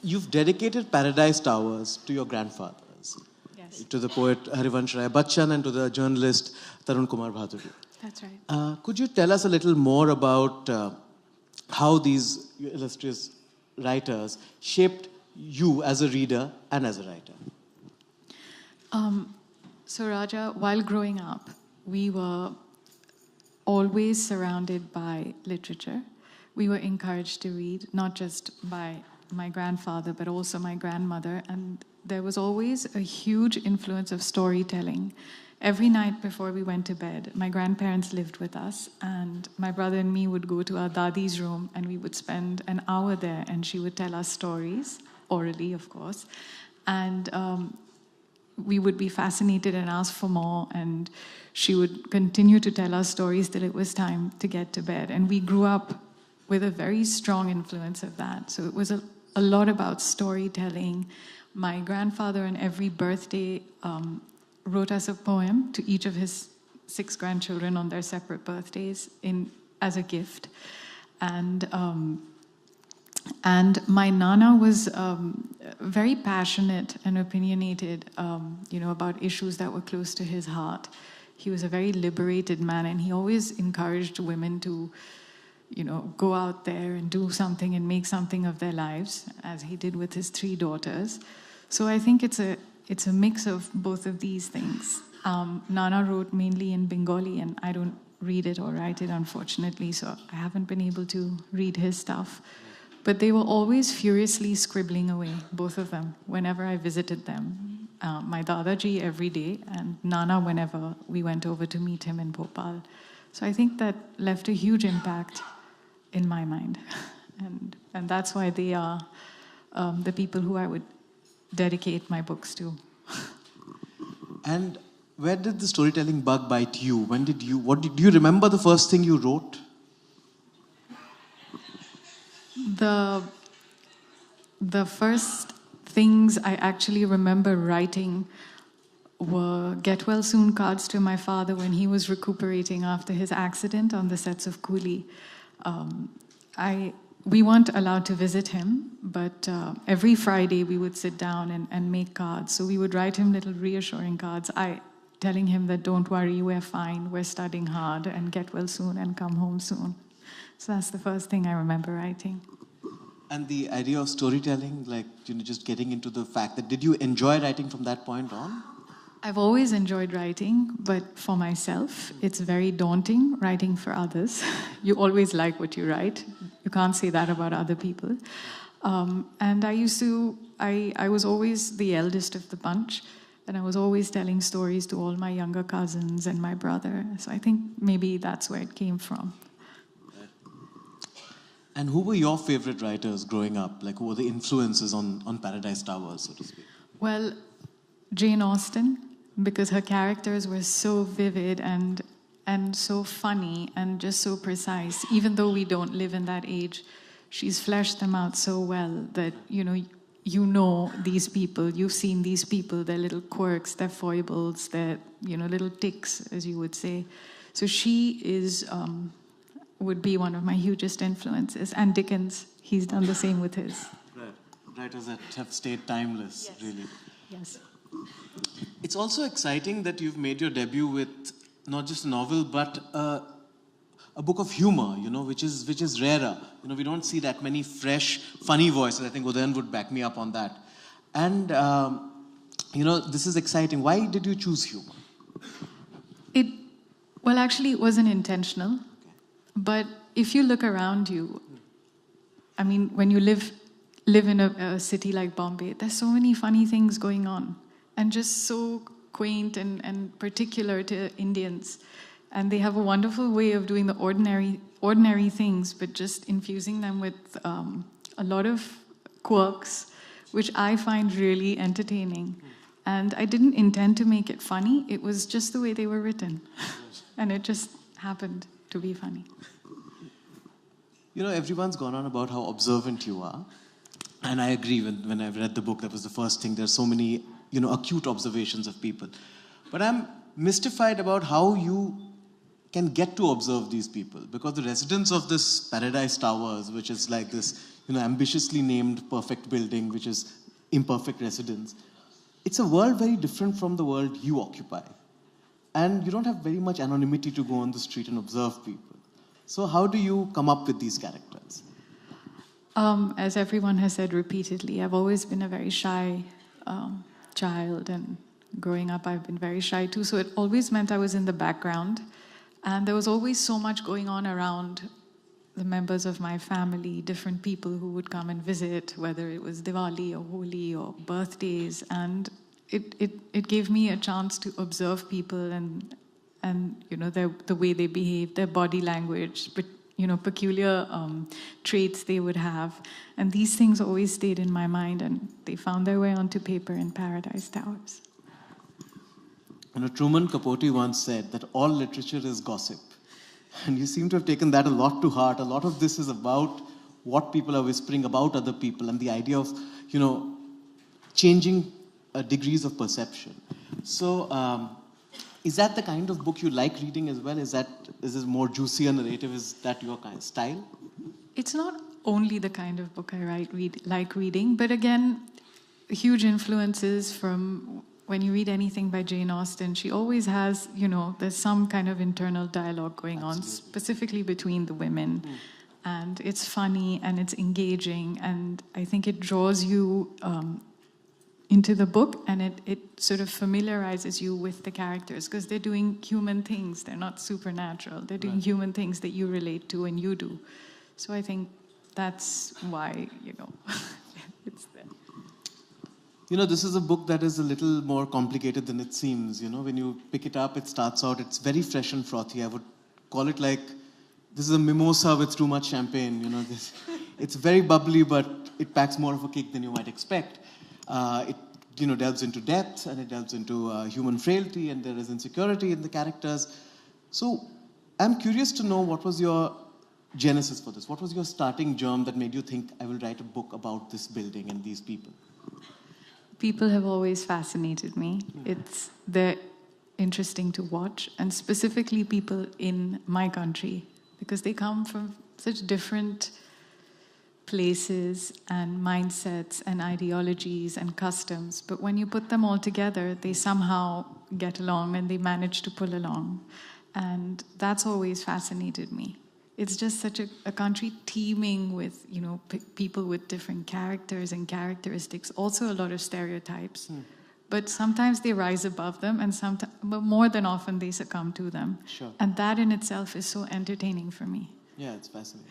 you've dedicated Paradise Towers to your grandfathers. Yes. To the poet Harivansh Rai Bachchan and to the journalist Tarun Kumar Bhaduri. That's right. Could you tell us a little more about how these illustrious writers shaped you as a reader and as a writer? So Raja, while growing up, we were always surrounded by literature. We were encouraged to read, not just by my grandfather, but also my grandmother. And there was always a huge influence of storytelling. Every night before we went to bed, my grandparents lived with us, and my brother and me would go to our dadi's room, and we would spend an hour there, and she would tell us stories, orally, of course. And we would be fascinated and ask for more, and she would continue to tell us stories till it was time to get to bed. And we grew up with a very strong influence of that. So it was a lot about storytelling. My grandfather on every birthday wrote us a poem to each of his 6 grandchildren on their separate birthdays as a gift. And my Nana was very passionate and opinionated, about issues that were close to his heart. He was a very liberated man, and he always encouraged women to, go out there and do something and make something of their lives, as he did with his 3 daughters. So I think it's a mix of both of these things. Nana wrote mainly in Bengali, and I don't read it or write it, unfortunately, so I haven't been able to read his stuff. But they were always furiously scribbling away, both of them, whenever I visited them. My Dadaji every day, and Nana whenever we went over to meet him in Bhopal. So I think that left a huge impact in my mind. And that's why they are the people who I would dedicate my books to. And where did the storytelling bug bite you? Do you remember the first thing you wrote? The first things I actually remember writing were get well soon cards to my father when he was recuperating after his accident on the sets of Coolie. We weren't allowed to visit him, but every Friday we would sit down and make cards. So we would write him little reassuring cards, telling him that don't worry, we're fine, we're studying hard, and get well soon and come home soon. So that's the first thing I remember writing. And the idea of storytelling, just getting into the fact that, did you enjoy writing from that point on? I've always enjoyed writing, but for myself, it's very daunting writing for others. You always like what you write. You can't say that about other people. And I was always the eldest of the bunch, and I was always telling stories to all my younger cousins and my brother. So I think maybe that's where it came from. And who were your favorite writers growing up? Who were the influences on Paradise Towers, so to speak? Well, Jane Austen, because her characters were so vivid and so funny and just so precise. Even though we don't live in that age, she's fleshed them out so well that, you know these people, you've seen these people, their little quirks, their foibles, their, little tics, as you would say. So she would be one of my hugest influences. And Dickens, he's done the same with his. Right. Writers that have stayed timeless, yes. Really. Yes. It's also exciting that you've made your debut with not just a novel, but a book of humor, which is rarer. We don't see that many fresh, funny voices. I think Udayan would back me up on that. And, this is exciting. Why did you choose humor? Actually, it wasn't intentional. Okay. But if you look around you, when you live in a city like Bombay, there's so many funny things going on, and just so quaint and particular to Indians. And they have a wonderful way of doing the ordinary things, but just infusing them with a lot of quirks, which I find really entertaining. And I didn't intend to make it funny. It was just the way they were written. And it just happened to be funny. Everyone's gone on about how observant you are. And I agree, when I read the book, that was the first thing. There's so many, acute observations of people. But I'm mystified about how you can get to observe these people, because the residents of this Paradise Towers, which is like this, ambitiously named perfect building, which is imperfect residence, it's a world very different from the world you occupy. And you don't have very much anonymity to go on the street and observe people. So how do you come up with these characters? As everyone has said repeatedly, I've always been a very shy child, and growing up I've been very shy too, so it always meant I was in the background, and there was always so much going on around the members of my family, different people who would come and visit, whether it was Diwali or Holi or birthdays, and it gave me a chance to observe people and the way they behave, their body language, but peculiar traits they would have. And these things always stayed in my mind, and they found their way onto paper in Paradise Towers. Truman Capote once said that all literature is gossip. And you seem to have taken that a lot to heart. A lot of this is about what people are whispering about other people, and the idea of, changing degrees of perception. So, is that the kind of book you like reading as well? Is this more juicier narrative? Is that your kind of style? It's not only the kind of book I like reading, but again, huge influences from when you read anything by Jane Austen. She always has, there's some kind of internal dialogue going on, specifically between the women. And it's funny and it's engaging, and I think it draws you into the book, and it sort of familiarizes you with the characters, because they're doing human things. They're not supernatural. They're doing human things that you relate to and you do. So I think that's why, it's there. This is a book that is a little more complicated than it seems. When you pick it up, it starts out, it's very fresh and frothy. I would call it like, this is a mimosa with too much champagne. It's very bubbly, but it packs more of a kick than you might expect. It delves into depth, and it delves into human frailty, and there is insecurity in the characters. So I'm curious to know, what was your genesis for this? What was your starting germ that made you think, I will write a book about this building and these people? People have always fascinated me. They're interesting to watch, and specifically people in my country, because they come from such different places and mindsets and ideologies and customs, but when you put them all together, they somehow get along and they manage to pull along. And that's always fascinated me. It's just such a country teeming with, people with different characters and characteristics, also a lot of stereotypes. But sometimes they rise above them, and but more than often they succumb to them. Sure. And that in itself is so entertaining for me. Yeah, it's fascinating.